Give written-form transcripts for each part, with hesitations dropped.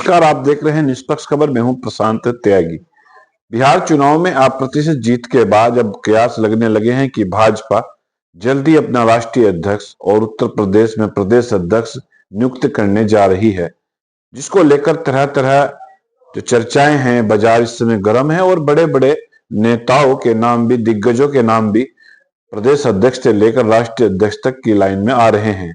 नमस्कार, आप देख रहे हैं निष्पक्ष खबर। मैं हूं प्रशांत त्यागी। बिहार चुनाव में अप्रत्याशित जीत के बाद अब कयास लगने लगे हैं कि भाजपा जल्दी अपना राष्ट्रीय अध्यक्ष और उत्तर प्रदेश में प्रदेश अध्यक्ष नियुक्त करने जा रही है, जिसको लेकर तरह तरह जो चर्चाएं हैं, बाजार इस समय गर्म है और बड़े बड़े नेताओं के नाम भी, दिग्गजों के नाम भी प्रदेश अध्यक्ष से लेकर राष्ट्रीय अध्यक्ष तक की लाइन में आ रहे हैं।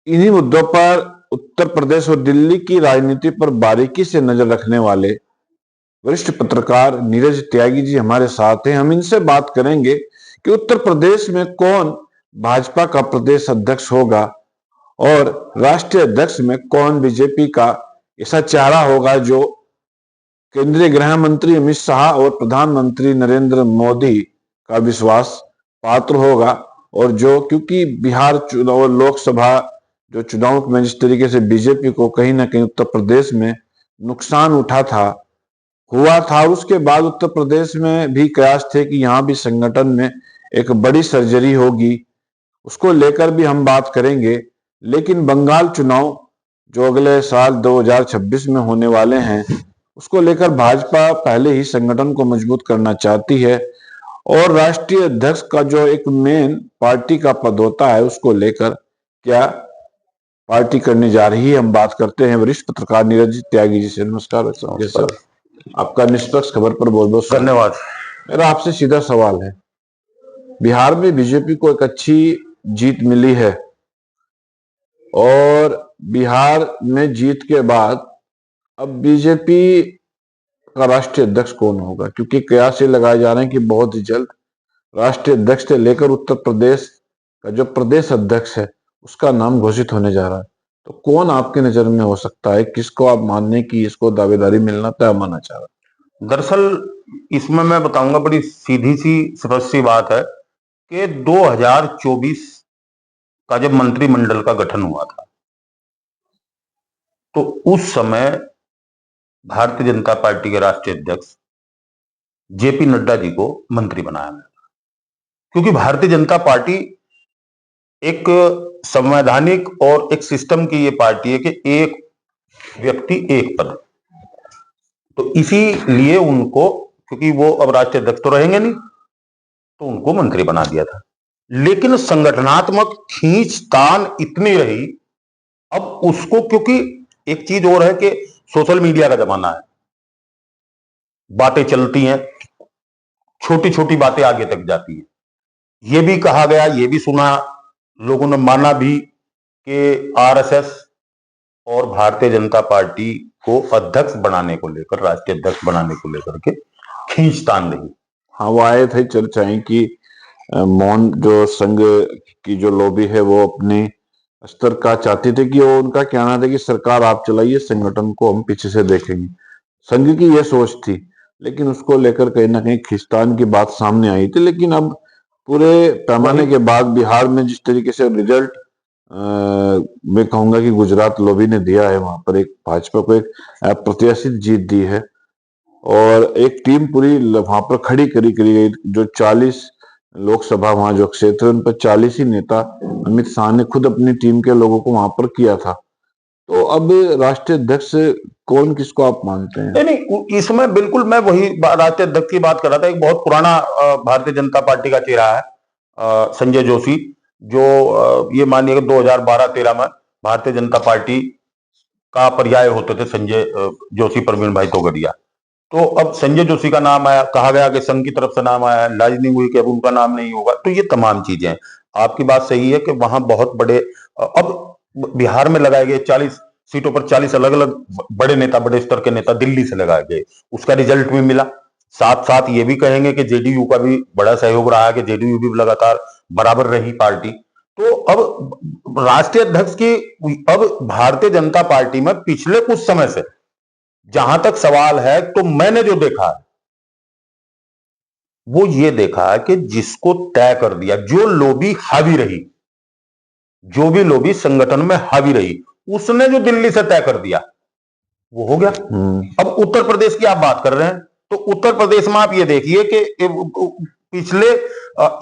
इन्हीं मुद्दों पर उत्तर प्रदेश और दिल्ली की राजनीति पर बारीकी से नजर रखने वाले वरिष्ठ पत्रकार नीरज त्यागी जी हमारे साथ हैं। हम इनसे बात करेंगे कि उत्तर प्रदेश में कौन भाजपा का प्रदेश अध्यक्ष होगा और राष्ट्रीय अध्यक्ष में कौन बीजेपी का ऐसा चेहरा होगा जो केंद्रीय गृह मंत्री अमित शाह और प्रधानमंत्री नरेंद्र मोदी का विश्वास पात्र होगा, और जो क्योंकि बिहार चुनाव, लोकसभा जो चुनाव में जिस तरीके से बीजेपी को कहीं ना कहीं उत्तर प्रदेश में नुकसान हुआ था, उसके बाद उत्तर प्रदेश में भी कयास थे कि यहाँ भी संगठन में एक बड़ी सर्जरी होगी। उसको लेकर भी हम बात करेंगे। लेकिन बंगाल चुनाव जो अगले साल 2026 में होने वाले हैं, उसको लेकर भाजपा पहले ही संगठन को मजबूत करना चाहती है और राष्ट्रीय अध्यक्ष का जो एक मेन पार्टी का पद होता है, उसको लेकर क्या पार्टी करने जा रही है। हम बात करते हैं वरिष्ठ पत्रकार नीरज त्यागी जी से। नमस्कार सर, आपका निष्पक्ष खबर पर बहुत बहुत धन्यवाद। मेरा आपसे सीधा सवाल है, बिहार में बीजेपी को एक अच्छी जीत मिली है और बिहार में जीत के बाद अब बीजेपी का राष्ट्रीय अध्यक्ष कौन होगा, क्योंकि कयास ये लगाए जा रहे हैं कि बहुत ही जल्द राष्ट्रीय अध्यक्ष से लेकर उत्तर प्रदेश का जो प्रदेश अध्यक्ष है उसका नाम घोषित होने जा रहा है। तो कौन आपके नजर में हो सकता है, किसको आप मानने की इसको दावेदारी मिलना तय माना चाह रहा है? दरअसल इसमें मैं बताऊंगा, बड़ी सीधी सी स्पष्ट सी बात है कि 2024 का जब मंत्रिमंडल का गठन हुआ था तो उस समय भारतीय जनता पार्टी के राष्ट्रीय अध्यक्ष जेपी नड्डा जी को मंत्री बनाया गया था, क्योंकि भारतीय जनता पार्टी एक संवैधानिक और एक सिस्टम की ये पार्टी है कि एक व्यक्ति एक पद। तो इसीलिए उनको, क्योंकि वो अब राष्ट्रीय अध्यक्ष तो रहेंगे नहीं, तो उनको मंत्री बना दिया था। लेकिन संगठनात्मक खींचतान इतनी रही अब उसको, क्योंकि एक चीज और है कि सोशल मीडिया का जमाना है, बातें चलती हैं, छोटी छोटी बातें आगे तक जाती हैं। ये भी कहा गया, ये भी सुना, लोगों ने माना भी कि आरएसएस और भारतीय जनता पार्टी को अध्यक्ष बनाने को लेकर, राष्ट्रीय अध्यक्ष बनाने को लेकर के खींचतान रही। हाँ, वो आए थे चर्चाएं कि मौन जो संघ की जो लॉबी है वो अपनी स्तर का चाहती थी, कि वो उनका कहना था कि सरकार आप चलाइए, संगठन को हम पीछे से देखेंगे। संघ की ये सोच थी, लेकिन उसको लेकर कहीं ना कहीं खींचतान की बात सामने आई थी। लेकिन अब पूरे पैमाने के बाद बिहार में जिस तरीके से रिजल्ट मैं कहूंगा कि गुजरात लॉबी ने दिया है, वहां पर एक भाजपा को एक अप्रत्याशित जीत दी है और एक टीम पूरी वहां पर खड़ी करी गई। जो 40 लोकसभा वहां जो क्षेत्र है, उन पर 40 ही नेता अमित शाह ने खुद अपनी टीम के लोगों को वहां पर किया था। तो अब राष्ट्रीय अध्यक्ष कौन, किसको आप मानते हैं? नहीं, इसमें बिल्कुल मैं वही राष्ट्रीय अध्यक्ष की बात कर रहा था। एक बहुत पुराना भारतीय जनता पार्टी का चेहरा है संजय जोशी, जो ये मानिए 2012-13 में भारतीय जनता पार्टी का पर्याय होते थे संजय जोशी, प्रवीण भाई तोगड़िया। तो अब संजय जोशी का नाम आया, कहा गया कि संघ की तरफ से नाम आया, लाजनी हुई कि अब उनका नाम नहीं होगा। तो ये तमाम चीजें, आपकी बात सही है कि वहां बहुत बड़े, अब बिहार में लगाए गए 40 सीटों पर 40 अलग अलग बड़े नेता, बड़े स्तर के नेता दिल्ली से लगाए गए, उसका रिजल्ट भी मिला। साथ साथ ये भी कहेंगे कि जेडीयू का भी बड़ा सहयोग रहा है, कि जेडीयू भी लगातार बराबर रही पार्टी। तो अब राष्ट्रीय अध्यक्ष की, अब भारतीय जनता पार्टी में पिछले कुछ समय से जहां तक सवाल है, तो मैंने जो देखा है वो ये देखा है कि जिसको तय कर दिया, जो लॉबी हावी रही, जो भी लॉबी संगठन में हावी रही, उसने जो दिल्ली से तय कर दिया वो हो गया। अब उत्तर प्रदेश की आप बात कर रहे हैं, तो उत्तर प्रदेश में आप ये देखिए कि पिछले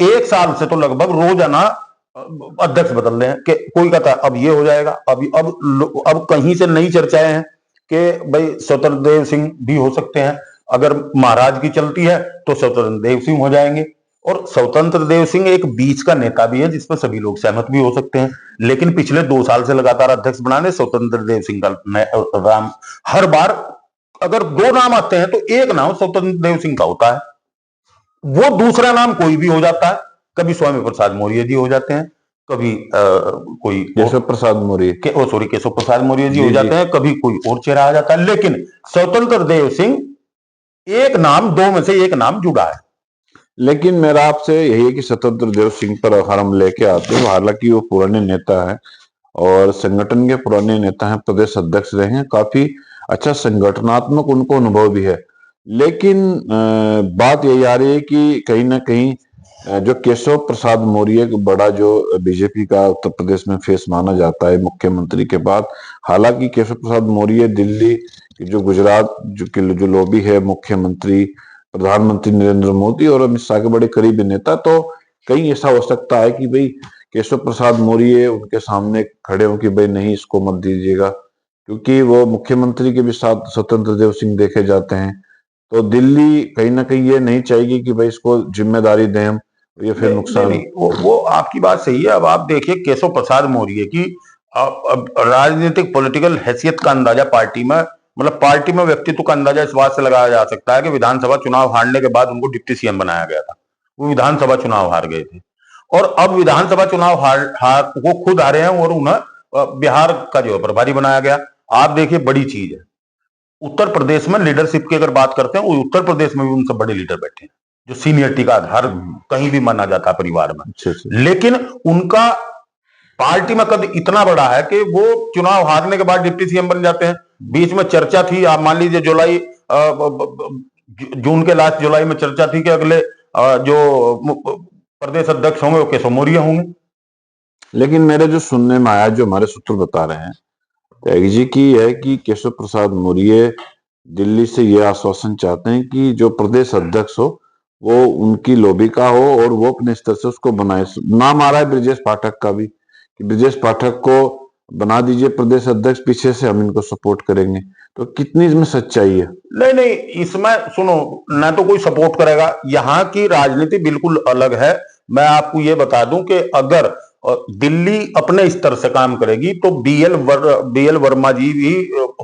एक साल से तो लगभग रोजाना अध्यक्ष बदल रहे हैं, कि कोई कहता है अब ये हो जाएगा, अब कहीं से नई चर्चाएं हैं कि भाई स्वतंत्र देव सिंह भी हो सकते हैं, अगर महाराज की चलती है तो स्वतंत्र देव सिंह हो जाएंगे। और स्वतंत्र देव सिंह एक बीच का नेता भी है जिसपर सभी लोग सहमत भी हो सकते हैं, लेकिन पिछले 2 साल से लगातार अध्यक्ष बनाने स्वतंत्र देव सिंह का नाम, हर बार अगर 2 नाम आते हैं तो एक नाम स्वतंत्र देव सिंह का होता है, वो दूसरा नाम कोई भी हो जाता है। कभी स्वामी प्रसाद मौर्य जी हो जाते हैं, कभी कोई केशव प्रसाद मौर्य केशव प्रसाद मौर्य जी हो जाते हैं, कभी कोई और चेहरा आ जाता है, लेकिन स्वतंत्र देव सिंह एक नाम, 2 में से एक नाम जुड़ा है। लेकिन मेरा आपसे यही है कि स्वतंत्र देव सिंह पर अगर हम लेके आते हैं, हालांकि वो पुराने नेता है और संगठन के पुराने नेता हैं, प्रदेश अध्यक्ष रहे हैं, काफी अच्छा संगठनात्मक उनको अनुभव भी है, लेकिन बात यही आ रही है कि कहीं ना कहीं जो केशव प्रसाद मौर्य बड़ा जो बीजेपी का उत्तर प्रदेश में फेस माना जाता है मुख्यमंत्री के बाद। हालांकि केशव प्रसाद मौर्य दिल्ली की जो गुजरात जो लॉबी है, मुख्यमंत्री प्रधानमंत्री नरेंद्र मोदी और अमित शाह के बड़े करीबी नेता, तो कहीं ऐसा हो सकता है कि भाई केशव प्रसाद मौर्य उनके सामने खड़े हो कि भाई नहीं, इसको मत दीजिएगा, क्योंकि वो मुख्यमंत्री के भी साथ स्वतंत्र देव सिंह देखे जाते हैं। तो दिल्ली कहीं ना कहीं ये नहीं चाहेगी कि भाई इसको जिम्मेदारी दें हम, ये फिर नुकसान। नहीं, वो आपकी बात सही है। अब आप देखिए केशव प्रसाद मौर्य की अब राजनीतिक पॉलिटिकल हैसियत का अंदाजा पार्टी में, मतलब पार्टी में व्यक्तित्व का अंदाजा इस बात से लगाया जा सकता है कि विधानसभा चुनाव हारने के बाद उनको डिप्टी सीएम बनाया गया था। वो विधानसभा चुनाव हार गए थे और अब विधानसभा चुनाव हार वो खुद हारे हैं और उन्हें बिहार का जो प्रभारी बनाया गया। आप देखिए बड़ी चीज है, उत्तर प्रदेश में लीडरशिप की अगर बात करते हैं, वो उत्तर प्रदेश में भी उनसे बड़े लीडर बैठे हैं जो सीनियरिटी का आधार कहीं भी माना जाता है परिवार में। लेकिन उनका पार्टी में कद इतना बड़ा है कि वो चुनाव हारने के बाद डिप्टी सीएम बन जाते हैं। बीच में चर्चा थी, आप मान लीजिए जुलाई जून के लास्ट जुलाई में चर्चा थी कि अगले जो प्रदेश अध्यक्ष होंगे वो केशव मौर्य होंगे। लेकिन मेरे जो सुनने में आया, जो हमारे सूत्र बता रहे हैं त्यागी जी की, है कि केशव प्रसाद मौर्य दिल्ली से यह आश्वासन चाहते हैं कि जो प्रदेश अध्यक्ष हो वो उनकी लॉबी का हो और वो अपने स्तर से उसको बनाए। नाम आ रहा है ब्रजेश पाठक का भी कि ब्रजेश पाठक को बना दीजिए प्रदेश अध्यक्ष, पीछे से हम इनको सपोर्ट करेंगे। तो कितनी इसमें सच्चाई है? नहीं, इसमें सुनो, ना तो कोई सपोर्ट करेगा, यहाँ की राजनीति बिल्कुल अलग है। मैं आपको ये बता दूं कि अगर दिल्ली अपने स्तर से काम करेगी तो बीएल वर्मा जी भी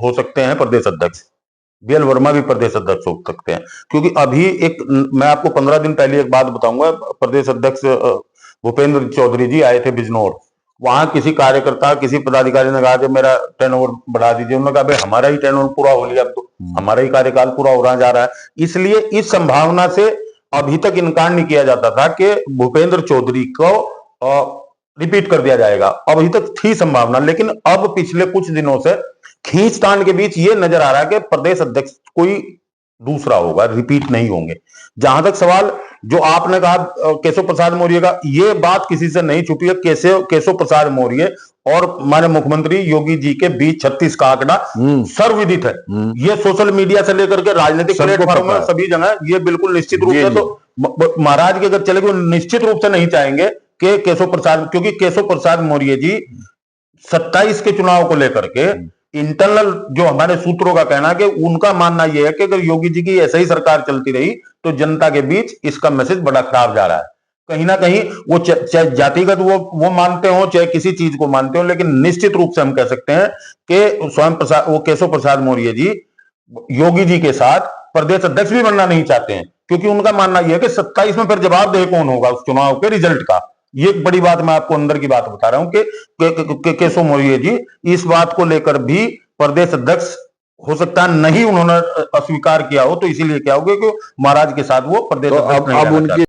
हो सकते हैं प्रदेश अध्यक्ष। बीएल वर्मा भी प्रदेश अध्यक्ष हो सकते हैं, क्योंकि अभी मैं आपको 15 दिन पहले एक बात बताऊंगा। प्रदेश अध्यक्ष भूपेंद्र चौधरी जी आए थे बिजनौर, वहां किसी कार्यकर्ता, किसी पदाधिकारी ने कहा कि मेरा टर्नओवर बढ़ा दीजिए। उन्होंने कहा भाई हमारा ही टर्नओवर पूरा हो लिया, अब तो हमारा ही कार्यकाल पूरा हो रहा जा रहा है। इसलिए इस संभावना से अभी तक इनकार नहीं किया जाता था कि भूपेंद्र चौधरी को रिपीट कर दिया जाएगा, अभी तक थी संभावना। लेकिन अब पिछले कुछ दिनों से खींचतान के बीच ये नजर आ रहा है कि प्रदेश अध्यक्ष कोई दूसरा होगा, रिपीट नहीं होंगे। जहां तक सवाल जो आपने कहा केशव प्रसाद मौर्य का, ये बात किसी से नहीं छुपी है। केशव प्रसाद मौर्य और हमारे मुख्यमंत्री योगी जी के बीच 36 का आंकड़ा सर्वविदित है। ये सोशल मीडिया से लेकर के राजनीतिक प्लेटफॉर्म में सभी जगह ये बिल्कुल निश्चित रूप से, तो महाराज के अगर चले गए निश्चित रूप से नहीं चाहेंगे कि केशव प्रसाद, क्योंकि केशव प्रसाद मौर्य जी 27 के चुनाव को लेकर के इंटरनल जो हमारे सूत्रों का कहना है कि उनका मानना यह है कि अगर योगी जी की ऐसे ही सरकार चलती रही तो जनता के बीच इसका मैसेज बड़ा खराब जा रहा है। कहीं ना कहीं वो चाहे जातिगत वो मानते हो, चाहे किसी चीज को मानते हो, लेकिन निश्चित रूप से हम कह सकते हैं कि वो केशव प्रसाद मौर्य जी योगी जी के साथ प्रदेश अध्यक्ष भी बनना नहीं चाहते हैं, क्योंकि उनका मानना यह है कि 27 में फिर जवाबदेह कौन होगा उस चुनाव के रिजल्ट का। ये एक बड़ी बात मैं आपको अंदर की बात बता रहा हूं कि केशव मौर्य जी इस बात को लेकर भी प्रदेश अध्यक्ष हो सकता है नहीं उन्होंने अस्वीकार किया हो, तो इसीलिए क्या हो गया कि महाराज के साथ वो प्रदेश अध्यक्ष नहीं रहना चाहते।